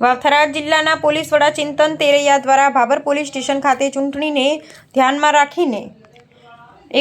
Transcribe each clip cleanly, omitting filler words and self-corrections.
વાવથરા જિલ્લાના પોલીસ વડા ચિંતન તેરૈયા દ્વારા ભાભર પોલીસ સ્ટેશન ખાતે ચૂંટણીને ધ્યાનમાં રાખીને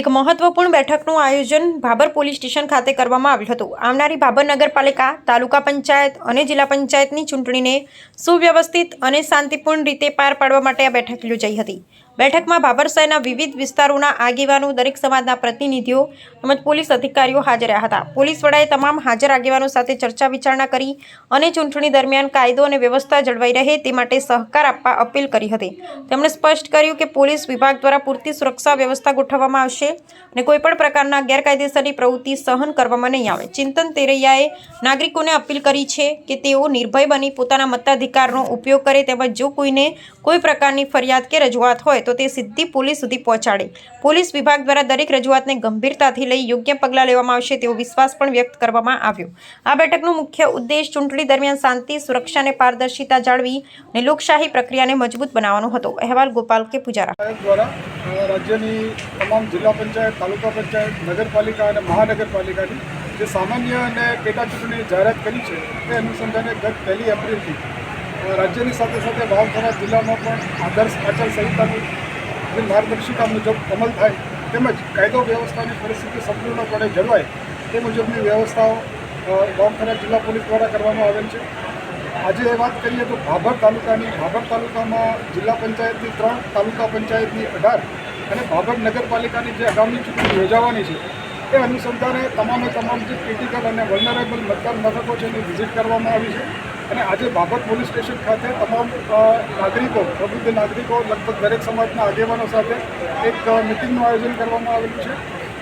એક મહત્વપૂર્ણ બેઠકનું આયોજન ભાભર પોલીસ સ્ટેશન ખાતે કરવામાં આવ્યું હતું. આવનારી ભાભર નગરપાલિકા, તાલુકા પંચાયત અને જિલ્લા પંચાયતની ચૂંટણીને સુવ્યવસ્થિત અને શાંતિપૂર્ણ રીતે પાર પાડવા માટે આ બેઠક યોજાઈ હતી. બેઠકમાં ભાભર શહેરના વિવિધ વિસ્તારોના આગેવાનો, દરેક સમાજના પ્રતિનિધિઓ તેમજ પોલીસ અધિકારીઓ હાજર રહ્યા હતા. પોલીસ વડાએ તમામ હાજર આગેવાનો સાથે ચર્ચા વિચારણા કરી અને ચૂંટણી દરમિયાન કાયદો અને વ્યવસ્થા જળવાઈ રહે તે માટે સહકાર આપવા અપીલ કરી હતી. તેમણે સ્પષ્ટ કર્યું કે પોલીસ વિભાગ દ્વારા પૂરતી સુરક્ષા વ્યવસ્થા ગોઠવવામાં આવશે અને કોઈપણ પ્રકારના ગેરકાયદેસરની પ્રવૃત્તિ સહન કરવામાં નહીં આવે. ચિંતન તેરૈયાએ નાગરિકોને અપીલ કરી છે કે તેઓ નિર્ભય બની પોતાના મતાધિકારનો ઉપયોગ કરે તેમજ જો કોઈને કોઈ પ્રકારની ફરિયાદ કે રજૂઆત હોય તો તે સીધી પોલીસ સુધી પહોંચાડે. પોલીસ વિભાગ દ્વારા દરેક રજૂઆતને ગંભીરતાથી લઈ યોગ્ય પગલાં લેવામાં આવશે તેવો વિશ્વાસ પણ વ્યક્ત કરવામાં આવ્યો. આ બેઠકનો મુખ્ય ઉદ્દેશ ચૂંટણી દરમિયાન શાંતિ, સુરક્ષા અને પારદર્શિતા જાળવી અને લોકશાહી પ્રક્રિયાને મજબૂત બનાવવાનો હતો. અહેવાલ ગોપાલ કે પૂજારા દ્વારા રાજ્યની તમામ જિલ્લા પંચાયત, તાલુકા પંચાયત, નગરપાલિકા અને મહાનગરપાલિકાની જે સામાન્ય અને પેટા ચૂંટણી જાહેરાત કરી છે તે અનુસંધાને ગત 1 એપ્રિલથી રાજ્યની સાથે સાથે વાવથરા જિલ્લામાં પણ આદર્શ આચારસંહિતાની જે માર્ગદર્શિકા મુજબ અમલ થાય તેમજ કાયદો વ્યવસ્થાની પરિસ્થિતિ સંપૂર્ણપણે જળવાય તે મુજબની વ્યવસ્થાઓ વાવથરા જિલ્લા પોલીસ દ્વારા કરવામાં આવેલ છે. આજે વાત કરીએ તો ભાભર તાલુકામાં જિલ્લા પંચાયતની 3, તાલુકા પંચાયતની 18 અને ભાભર નગરપાલિકાની જે આગામી ચૂંટણી યોજાવાની છે એ અનુસંધાને તમામ જે ક્રિટિકલ અને વલ્નરેબલ મતદાન મથકો છે એની વિઝિટ કરવામાં આવી છે. અને આજે ભાભર પોલીસ સ્ટેશન ખાતે તમામ નાગરિકો, પ્રબુદ્ધ નાગરિકો, લગભગ દરેક સમાજના આગેવાનો સાથે એક મિટિંગનું આયોજન કરવામાં આવેલું છે.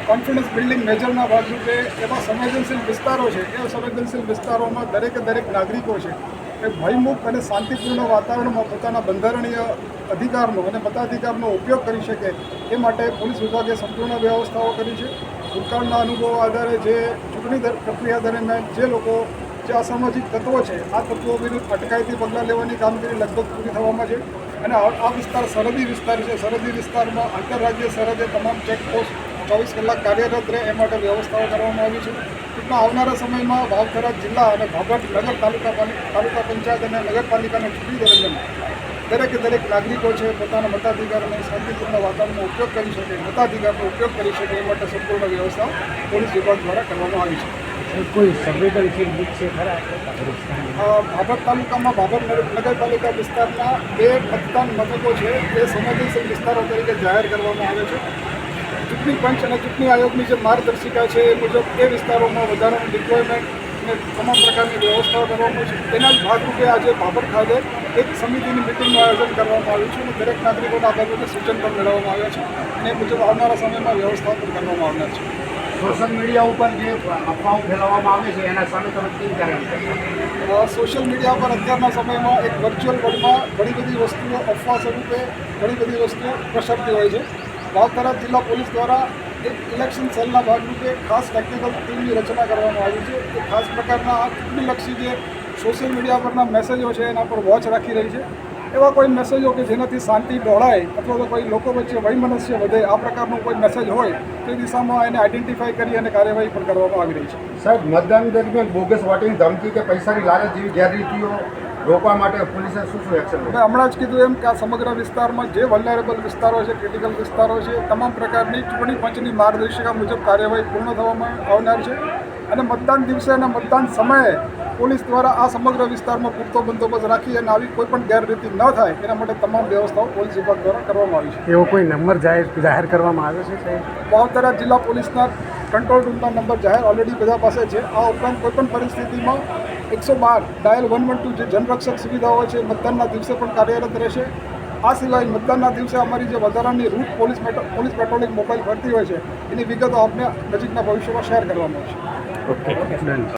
કોન્ફિડન્સ બિલ્ડિંગ મેજરના ભાગરૂપે એવા સંવેદનશીલ વિસ્તારો છે એ સંવેદનશીલ વિસ્તારોમાં દરેક નાગરિકો છે એ ભયમુક્ત અને શાંતિપૂર્ણ વાતાવરણમાં પોતાના બંધારણીય અધિકારનો અને મતાધિકારનો ઉપયોગ કરી શકે એ માટે પોલીસ વિભાગે સંપૂર્ણ વ્યવસ્થાઓ કરી છે. ભૂતકાળના અનુભવો આધારે જે ચૂંટણી પ્રક્રિયા દરમિયાન જે લોકો જે અસામાજિક તત્વો છે આ તત્વો વિરુદ્ધ અટકાયતી પગલાં લેવાની કામગીરી લગભગ પૂરી થવામાં છે. અને આ વિસ્તાર સરહદી વિસ્તાર છે. સરહદી વિસ્તારમાં આંતરરાજ્ય સરહદે તમામ ચેકપોસ્ટ 24 કલાક કાર્યરત રહે એ માટે વ્યવસ્થાઓ કરવામાં આવી છે. ટૂંકમાં આવનારા સમયમાં વાવથરા જિલ્લા અને ભાભર નગર તાલુકા પંચાયત અને નગરપાલિકાના ચૂંટણી દરમિયાન દરેક નાગરિકો છે પોતાના મતાધિકાર અને શાંતિપૂર્ણ વાતાવરણનો ઉપયોગ કરી શકે, મતાધિકારનો ઉપયોગ કરી શકે એ માટે સંપૂર્ણ વ્યવસ્થા પોલીસ વિભાગ દ્વારા કરવામાં આવી છે. કોઈ સંવેદનશીલ બુથ છે ખરા? ભાભર તાલુકામાં ભાભર નગરપાલિકા વિસ્તારના 2 મતદાન મથકો છે એ સંવેદનશીલ વિસ્તારો તરીકે જાહેર કરવામાં આવે છે. ચૂંટણી પંચ અને ચૂંટણી આયોગની જે માર્ગદર્શિકા છે એ મુજબ એ વિસ્તારોમાં વધારાનું ડિપ્લોયમેન્ટ અને તમામ પ્રકારની વ્યવસ્થાઓ કરવામાં છે. તેના જ ભાગરૂપે આજે ભાભર ખાતે એક સમિતિની મિટિંગનું આયોજન કરવામાં આવ્યું છે અને દરેક નાગરિકોના બાબતે સૂચન પણ મેળવવામાં આવ્યા છે અને એ મુજબ આવનારા સમયમાં વ્યવસ્થાઓ પણ કરવામાં આવનાર છે. સોશિયલ મીડિયા ઉપર જે અફવાઓ ફેલાવવામાં આવે છે એના સામે તમે કેવી કાર્યવાહી? સોશિયલ મીડિયા પર અત્યારના સમયમાં એક વર્ચ્યુઅલ વર્લ્ડમાં ઘણી બધી વસ્તુઓ અફવા સ્વરૂપે ઘણી બધી વસ્તુઓ પ્રસરતી હોય છે. વાવથરા જિલ્લા પોલીસ દ્વારા એક ઇલેક્શન સેલના ભાગરૂપે ખાસ ટેકનિકલ ટીમની રચના કરવામાં આવી છે. એ ખાસ પ્રકારના આ ચૂંટણીલક્ષી જે સોશિયલ મીડિયા પરના મેસેજો છે એના પર વોચ રાખી રહી છે. એવા કોઈ મેસેજો કે જેનાથી શાંતિ ડહોળાય અથવા તો કોઈ લોકો વચ્ચે વૈમનસ્ય વધે આ પ્રકારનો કોઈ મેસેજ હોય તે દિશામાં એને આઈડેન્ટિફાઈ કરી અને કાર્યવાહી પણ કરવામાં આવી રહી છે. સાહેબ, મતદાન દરમિયાન બોગસ વોટિંગ, ધમકી કે પૈસાની લાલચ જેવી ગેરરીતિઓ રોકવા માટે પોલીસે શું એક્શન લીધું? મેં હમણાં જ કીધું એમ કે આ સમગ્ર વિસ્તારમાં જે વલ્નરેબલ વિસ્તારો છે, ક્રિટિકલ વિસ્તારો છે, તમામ પ્રકારની ચૂંટણી પંચની માર્ગદર્શિકા મુજબ કાર્યવાહી પૂર્ણ થવામાં આવનાર છે. અને મતદાન દિવસે અને મતદાન સમયે પોલીસ દ્વારા આ સમગ્ર વિસ્તારમાં પૂરતો બંદોબસ્ત રાખી અને આવી કોઈ પણ ગેરરીતિ ન થાય એના માટે તમામ વ્યવસ્થાઓ પોલીસ વિભાગ દ્વારા કરવામાં આવી છે. એવો કોઈ નંબર જાહેર કરવામાં આવ્યો છે સાહેબ? વાવથરા જિલ્લા પોલીસના કંટ્રોલ રૂમના નંબર જાહેર ઓલરેડી બધા પાસે છે. આ ઉપરાંત કોઈપણ પરિસ્થિતિમાં 112 ડાયલ 112 જે જનરક્ષક સુવિધાઓ છે મતદાનના દિવસે પણ કાર્યરત રહેશે. આ સિવાય મતદાનના દિવસે અમારી જે વધારાની રૂટ પોલીસ પેટ્રોલિંગ મોબાઈલ ફરતી હોય છે એની વિગતો આપને નજીકના ભવિષ્યમાં શેર કરવામાં આવશે. Okay, done.